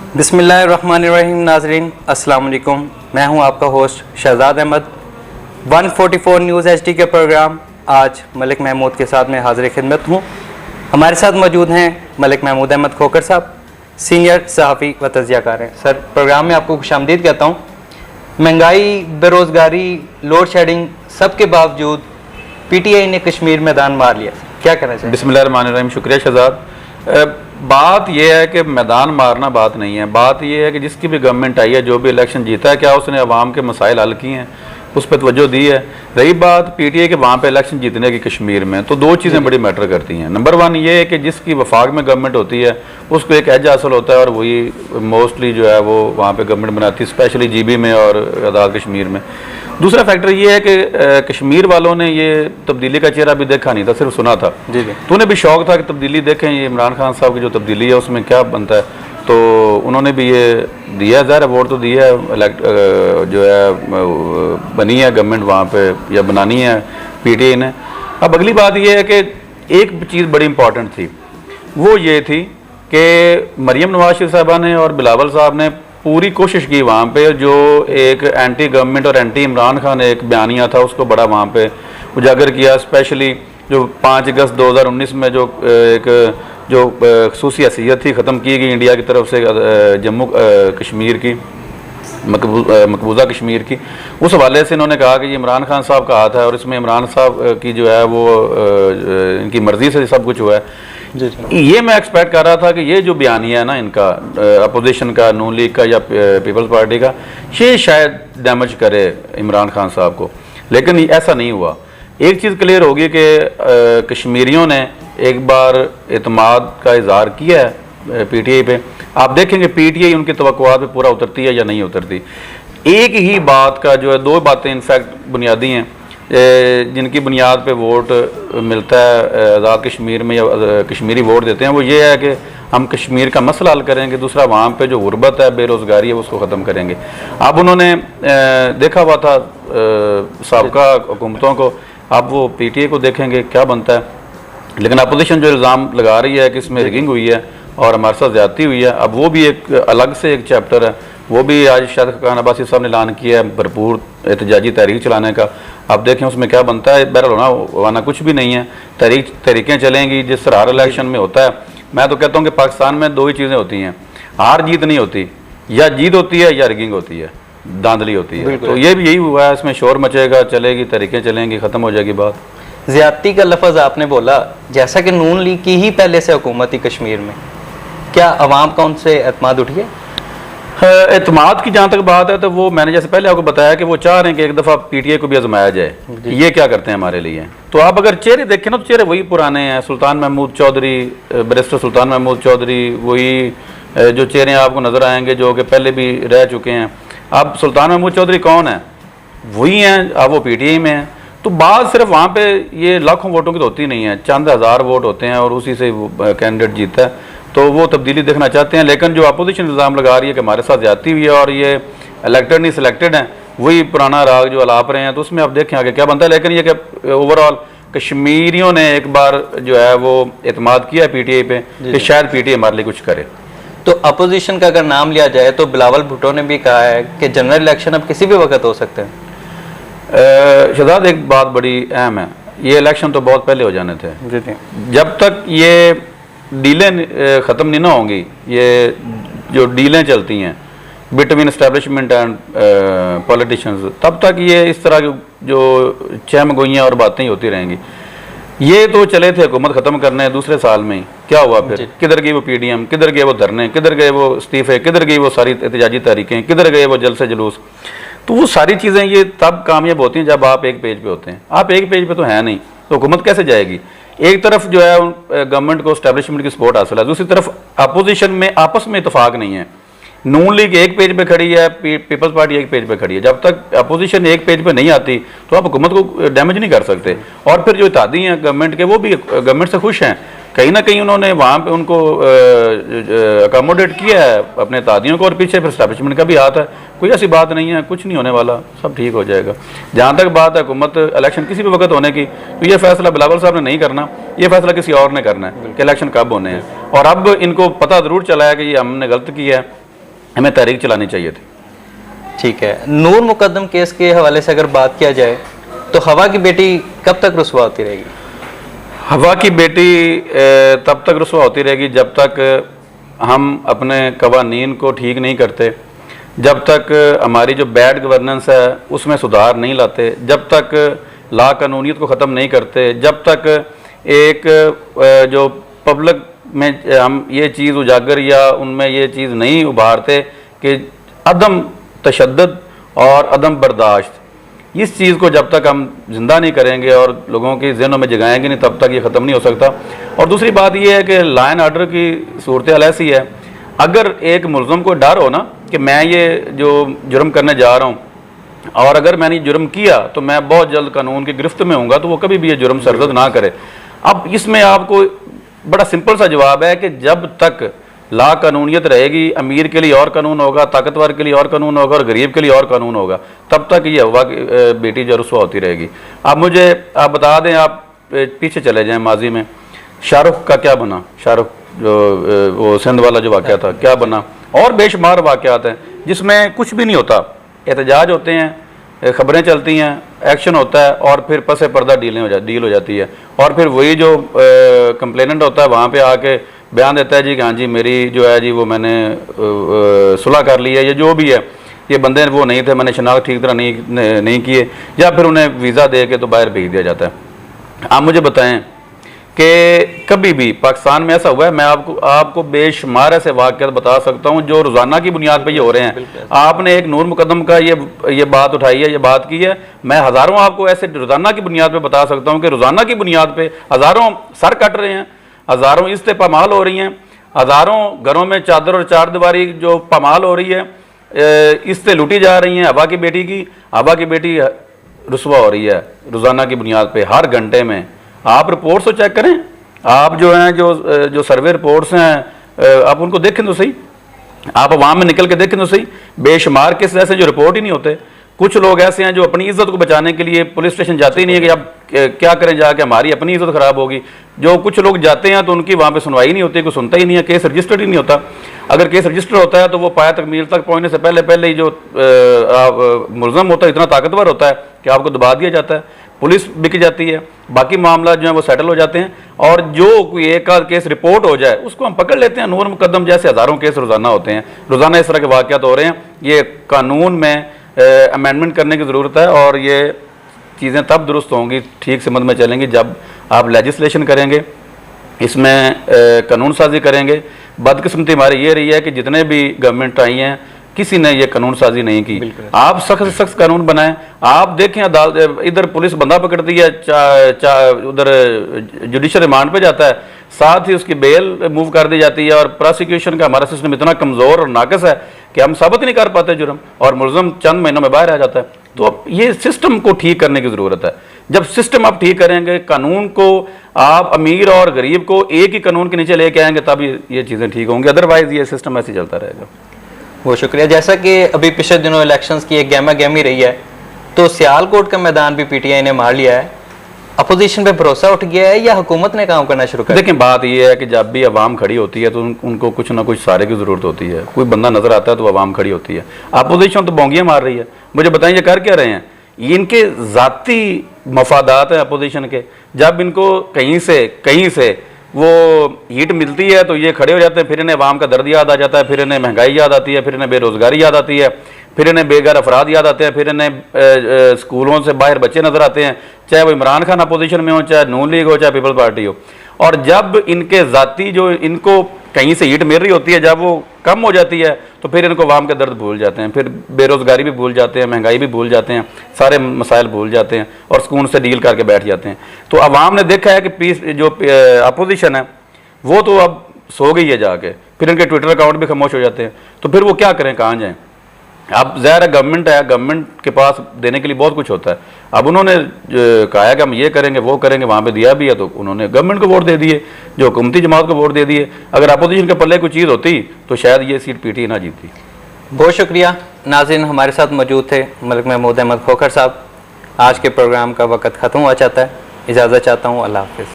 बिस्मिल्लाहिर्रहमानिर्रहीम। नाज़रीन अस्सलाम वालेकुम। मैं हूं आपका host Shahzad Ahmed. 144 news HD के प्रोग्राम आज मलिक महमूद के साथ में हाज़िर खिदमत हूं। हमारे साथ मौजूद हैं मलिक महमूद अहमद खोकर साहब, सीनियर सहाफ़ी व तज़कियाकार हैं। सर, प्रोग्राम में आपको खुशामदीद कहता हूँ। महंगाई, बेरोज़गारी, लोड शेडिंग सब के बावजूद PTI ने कश्मीर मैदान मार लिया, क्या कहना चाहिए? बिस्मिल्लाहिर्रहमानिर्रहीम। शुक्रिया शहजाद। बात यह है कि मैदान मारना बात नहीं है, बात यह है कि जिसकी भी गवर्नमेंट आई है, जो भी इलेक्शन जीता है, क्या उसने अवाम के मसाइल हल किए हैं, उस पर तवज्जो दी है। रही बात PTI के वहाँ पे इलेक्शन जीतने की कश्मीर में, तो दो चीज़ें बड़ी मैटर करती हैं। नंबर वन ये है कि जिसकी वफाक में गवर्नमेंट होती है उसको एक एज हासिल होता है और वही मोस्टली जो है वो वहाँ पर गवर्नमेंट बनाती है, स्पेशली GB में और आज़ाद कश्मीर में। दूसरा फैक्टर ये है कि कश्मीर वालों ने ये तब्दीली का चेहरा भी देखा नहीं था, सिर्फ सुना था। जी जी, तो उन्हें भी शौक था कि तब्दीली देखें, ये इमरान खान साहब की जो तब्दीली है उसमें क्या बनता है, तो उन्होंने भी ये दिया, ज़ाहिर वोट तो दिया है, जो है बनी है गवर्नमेंट वहाँ पे या बनानी है PTI ने। अब अगली बात ये है कि एक चीज़ बड़ी इंपॉर्टेंट थी, वो ये थी कि मरीम नवाज शरीफ साहबा ने और बिलावल साहब ने पूरी कोशिश की वहाँ पे, जो एक एंटी गवर्नमेंट और एंटी इमरान खान एक बयानिया था उसको बड़ा वहाँ पे उजागर किया। स्पेशली जो 5 अगस्त 2019 में जो एक जो खसूसी हैसियत थी ख़त्म की गई इंडिया की तरफ से जम्मू कश्मीर की, मकबूजा कश्मीर की, उस हवाले से इन्होंने कहा कि ये इमरान खान साहब का हाथ है और इसमें इमरान साहब की जो है वो इनकी मर्ज़ी से सब कुछ हुआ है। ये मैं एक्सपेक्ट कर रहा था कि ये जो बयानिया है ना इनका, अपोजिशन का, नून लीग का या पीपल्स पार्टी का, ये शायद डैमेज करे इमरान खान साहब को, लेकिन ऐसा नहीं हुआ। एक चीज़ क्लियर होगी कि कश्मीरियों ने एक बार एतमाद का इजहार किया है PTI पे। आप देखेंगे PTI उनकी तवक्कुआत पे पूरा उतरती है या नहीं उतरती। एक ही बात का जो है, दो बातें इनफैक्ट बुनियादी हैं जिनकी बुनियाद पे वोट मिलता है आज़ाद कश्मीर में या कश्मीरी वोट देते हैं, वो ये है कि हम कश्मीर का मसला हल करेंगे, दूसरा वहाँ पे जो गुर्बत है, बेरोज़गारी है, उसको ख़त्म करेंगे। अब उन्होंने देखा हुआ था साबका हुकूमतों को, अब वो PTI को देखेंगे क्या बनता है। लेकिन अपोजिशन जो इल्ज़ाम लगा रही है कि इसमें रिगिंग हुई है और हमारे साथ ज़्यादती हुई है, अब वो भी एक अलग से एक चैप्टर है। वो भी आज शायद खान अब्बासी साहब ने ऐलान किया है भरपूर एहतजाजी तहरीक चलाने का। आप देखें उसमें क्या बनता है। बहरहाल होना कुछ भी नहीं है, तहरीकें चलेंगी जिस तरह हर इलेक्शन में होता है। मैं तो कहता हूँ कि पाकिस्तान में दो ही चीज़ें होती हैं, हार जीत नहीं होती, या जीत होती है या रिगिंग होती है, धांधली होती है। तो ये भी यही हुआ है, इसमें शोर मचेगा, चलेगी, तहरीकें चलेंगी, ख़त्म हो जाएगी बात। ज़्यादती का लफ्ज़ आपने बोला, जैसा कि नून लीग की ही पहले से हुकूमत थी कश्मीर में, क्या अवाम का उनसे एतमाद उठ गया? एतमाद की जहाँ तक बात है तो वो मैंने जैसे पहले आपको बताया कि वो चाह रहे हैं कि एक दफ़ा PTI को भी आजमाया जाए, ये क्या करते हैं हमारे लिए। तो आप अगर चेहरे देखें ना तो चेहरे वही पुराने हैं, सुल्तान महमूद चौधरी, बैरिस्टर सुल्तान महमूद चौधरी, वही जो चेहरे आपको नज़र आएंगे जो कि पहले भी रह चुके हैं। अब सुल्तान महमूद चौधरी कौन है? वही हैं, अब वो PTI में हैं। तो बात सिर्फ वहाँ पे ये लाखों वोटों की तो होती नहीं है, चंद हज़ार वोट होते हैं और उसी से कैंडिडेट जीता है। तो वो तब्दीली देखना चाहते हैं, लेकिन जो अपोजिशन इल्ज़ाम लगा रही है कि हमारे साथ ज़्यादती हुई है और ये इलेक्टेड नहीं सिलेक्टेड हैं, वही पुराना राग जो अलाप रहे हैं, तो उसमें आप देखें आगे क्या बनता है। लेकिन ये कि ओवरऑल कश्मीरियों ने एक बार जो है वो एतमाद किया है PTI पे कि शायद PTI हमारे लिए कुछ करे। तो अपोजिशन का अगर नाम लिया जाए तो बिलावल भुट्टो ने भी कहा है कि जनरल इलेक्शन अब किसी भी वक्त हो सकते हैं। शहजाद, एक बात बड़ी अहम है, ये इलेक्शन तो बहुत पहले हो जाने थे। जब तक ये डीलें ख़त्म नहीं ना होंगी, ये जो डीलें चलती हैं बिटवीन एस्टेब्लिशमेंट एंड पॉलिटिशियंस, तब तक ये इस तरह की जो चहमगोइयाँ और बातें ही होती रहेंगी। ये तो चले थे हुकूमत ख़त्म करने, दूसरे साल में ही क्या हुआ फिर? किधर गई वो PDM, किधर गए वो धरने, किधर गए वो इस्तीफ़े, किधर गई वो सारी एहतजाजी तहरीकें, किधर गए वो जलसे जुलूस। तो वो सारी चीज़ें ये तब कामयाब होती हैं जब आप एक पेज पे होते हैं। आप एक पेज पे तो है नहीं, तो हुकूमत कैसे जाएगी? एक तरफ जो है गवर्नमेंट को एस्टेब्लिशमेंट की सपोर्ट हासिल है, दूसरी तरफ अपोजिशन में आपस में इतफाक नहीं है। नून लीग एक पेज पे खड़ी है, पीपल्स पार्टी एक पेज पे खड़ी है। जब तक अपोजिशन एक पेज पे नहीं आती तो आप हुकूमत को डैमेज नहीं कर सकते। और फिर जो इत्तेहादी हैं गवर्नमेंट के, वो भी गवर्नमेंट से खुश हैं। कहीं ना कहीं उन्होंने वहाँ पे उनको अकोमोडेट किया है अपने इत्तेहादियों को, और पीछे फिर एस्टेब्लिशमेंट का भी हाथ है। कोई ऐसी बात नहीं है, कुछ नहीं होने वाला, सब ठीक हो जाएगा। जहाँ तक बात है हुकूमत इलेक्शन किसी भी वक्त होने की, तो ये फैसला बिलावल साहब ने नहीं करना, ये फैसला किसी और ने करना है कि इलेक्शन कब होने हैं। और अब इनको पता ज़रूर चला है कि ये हमने गलत किया है, हमें तहरीक चलानी चाहिए थी। ठीक है, नूर मुकद्दम केस के हवाले से अगर बात किया जाए तो हवा की बेटी कब तक रुसवा होती रहेगी? हवा की बेटी तब तक रुसवा होती रहेगी जब तक हम अपने कवानीन को ठीक नहीं करते, जब तक हमारी जो बैड गवर्नेंस है उसमें सुधार नहीं लाते, जब तक ला कानूनियत को ख़त्म नहीं करते, जब तक एक जो पब्लिक में हम ये चीज़ उजागर या उनमें ये चीज़ नहीं उभारते कि अदम तशद्दुद और अदम बर्दाश्त, इस चीज़ को जब तक हम जिंदा नहीं करेंगे और लोगों की ज़हनों में जगाएंगे नहीं, तब तक ये ख़त्म नहीं हो सकता। और दूसरी बात ये है कि लॉ एंड ऑर्डर की सूरत हाल ऐसी है, अगर एक मुल्ज़िम को डर हो ना कि मैं ये जो जुर्म करने जा रहा हूँ और अगर मैंने जुर्म किया तो मैं बहुत जल्द कानून की गिरफ्त में होऊंगा, तो वो कभी भी ये जुर्म सरजद ना करे। अब इसमें आपको बड़ा सिंपल सा जवाब है कि जब तक ला कानूनियत रहेगी, अमीर के लिए और कानून होगा, ताकतवर के लिए और कानून होगा और गरीब के लिए और कानून होगा, तब तक ये हवा की बेटी जो रुसवा होती रहेगी। अब मुझे आप बता दें, आप पीछे चले जाएं माजी में, शाहरुख का क्या बना? शाहरुख जो वो सिंध वाला जो वाक़या था, क्या बना? और बेशुमार वाक़यात हैं जिसमें कुछ भी नहीं होता, एहतजाज होते हैं, ख़बरें चलती हैं, एक्शन होता है और फिर पसे पर्दा डील हो जाती है और फिर वही जो कंप्लेनेंट होता है वहाँ पे आके बयान देता है जी कि हाँ जी मेरी जो है जी वो मैंने सुलह कर ली है, या जो भी है, ये बंदे वो नहीं थे, मैंने शनाख्त ठीक तरह नहीं किए, या फिर उन्हें वीज़ा दे के तो बाहर भेज दिया जाता है। आप मुझे बताएं कि कभी भी पाकिस्तान में ऐसा हुआ है? मैं आपको बेशुमार ऐसे वाक़यात बता सकता हूँ जो रोज़ाना की बुनियाद पे ये हो रहे हैं। आपने एक नूर मुकद्दम का ये बात उठाई है, ये बात की है, मैं हज़ारों आपको ऐसे रोज़ाना की बुनियाद पे बता सकता हूँ कि रोज़ाना की बुनियाद पे हज़ारों सर कट रहे हैं, हज़ारों इस्तें पामाल हो रही हैं, हज़ारों घरों में चादर और चारदीवारी जो पामाल हो रही है, इस्तें लूटी जा रही हैं। हवा की बेटी रुसवा हो रही है रोज़ाना की बुनियाद पे, हर घंटे में। आप रिपोर्ट्स तो चेक करें, आप जो हैं जो सर्वे रिपोर्ट्स हैं आप उनको देखें तो सही, आप वहाँ में निकल के देखें तो सही, बेशुमार केस ऐसे जो रिपोर्ट ही नहीं होते। कुछ लोग ऐसे हैं जो अपनी इज्जत को बचाने के लिए पुलिस स्टेशन जाते ही नहीं है कि अब क्या करें जाके, हमारी अपनी इज्जत खराब होगी। जो कुछ लोग जाते हैं तो उनकी वहाँ पे सुनवाई नहीं होती, कोई सुनता ही नहीं है, केस रजिस्टर्ड ही नहीं होता। अगर केस रजिस्टर होता है तो वो पाया तकमील तक पहुँचने से पहले ही जो मुल्ज़म होता है इतना ताकतवर होता है कि आपको दबा दिया जाता है, पुलिस बिक जाती है, बाकी मामला जो है वो सेटल हो जाते हैं, और जो कोई एक आध केस रिपोर्ट हो जाए उसको हम पकड़ लेते हैं। नूर मुकद्दम जैसे हज़ारों केस रोज़ाना होते हैं, रोज़ाना इस तरह के वाक़यात हो रहे हैं। ये कानून में अमेंडमेंट करने की ज़रूरत है और ये चीज़ें तब दुरुस्त होंगी, ठीक समझ में चलेंगी, जब आप लेजिस्लेशन करेंगे, इसमें कानून साजी करेंगे। बदकिस्मती हमारी ये रही है कि जितने भी गवर्नमेंट आई हैं किसी ने ये कानून साजी नहीं की। आप सख्त से सख्त कानून बनाएं। आप देखें इधर पुलिस बंदा पकड़ती है, उधर जुडिशल रिमांड पे जाता है, साथ ही उसकी बेल मूव कर दी जाती है, और प्रोसिक्यूशन का हमारा सिस्टम इतना कमज़ोर और नाकस है कि हम साबित नहीं कर पाते जुर्म, और मुल्ज़िम चंद महीनों में बाहर आ जाता है। तो ये सिस्टम को ठीक करने की ज़रूरत है। जब सिस्टम आप ठीक करेंगे, कानून को आप अमीर और गरीब को एक ही कानून के नीचे लेके आएंगे, तब ये चीज़ें ठीक होंगी, अदरवाइज़ ये सिस्टम ऐसे चलता रहेगा। बहुत शुक्रिया। जैसा कि अभी पिछले दिनों इलेक्शंस की एक गहमा गहमी रही है, तो सियालकोट का मैदान भी पीटीआई ने मार लिया है, अपोजिशन पे भरोसा उठ गया है या हुकूमत ने काम करना शुरू कर दिया? देखिए, बात यह है कि जब भी अवाम खड़ी होती है तो उनको कुछ ना कुछ सारे की ज़रूरत होती है। कोई बंदा नज़र आता है तो अवाम खड़ी होती है। अपोजिशन तो बोंगियाँ मार रही है। मुझे बताएं ये कर क्या रहे हैं? इनके ज़ाती मफादात हैं अपोजिशन के। जब इनको कहीं से वो हीट मिलती है तो ये खड़े हो जाते हैं, फिर इन्हें अवाम का दर्द याद आ जाता है, फिर इन्हें महंगाई याद आती है, फिर इन्हें बेरोज़गारी याद आती है, फिर इन्हें बेघर अफराद याद आते हैं, फिर इन्हें स्कूलों से बाहर बच्चे नज़र आते हैं, चाहे वो इमरान खान अपोजिशन में हो, चाहे नून लीग हो, चाहे पीपल पार्टी हो। और जब इनके ज़ाती जो इनको कहीं से हीट मिल रही होती है, जब वो कम हो जाती है तो फिर इनको अवाम का दर्द भूल जाते हैं, फिर बेरोज़गारी भी भूल जाते हैं, महंगाई भी भूल जाते हैं, सारे मसाइल भूल जाते हैं और सुकून से डील करके बैठ जाते हैं। तो अवाम ने देखा है कि पीस जो अपोजिशन है वो तो अब सो गई है जाके, फिर इनके ट्विटर अकाउंट भी खामोश हो जाते हैं। तो फिर वो क्या करें, कहाँ जाएँ? अब ज़ाहिर है गवर्नमेंट है, गवर्नमेंट के पास देने के लिए बहुत कुछ होता है। अब उन्होंने कहा है कि हम ये करेंगे वो करेंगे, वहाँ पे दिया भी है, तो उन्होंने गवर्नमेंट को वोट दे दिए, जो हुकूमती जमात को वोट दे दिए। अगर अपोजिशन के पल्ले कोई चीज़ होती तो शायद ये सीट पीटीआई ना जीतती। बहुत शुक्रिया। नाज़रीन, हमारे साथ मौजूद थे मलिक महमूद अहमद खोखर साहब। आज के प्रोग्राम का वक्त ख़त्म हुआ चाहता है, इजाज़त चाहता हूँ। अल्लाह हाफ़िज़।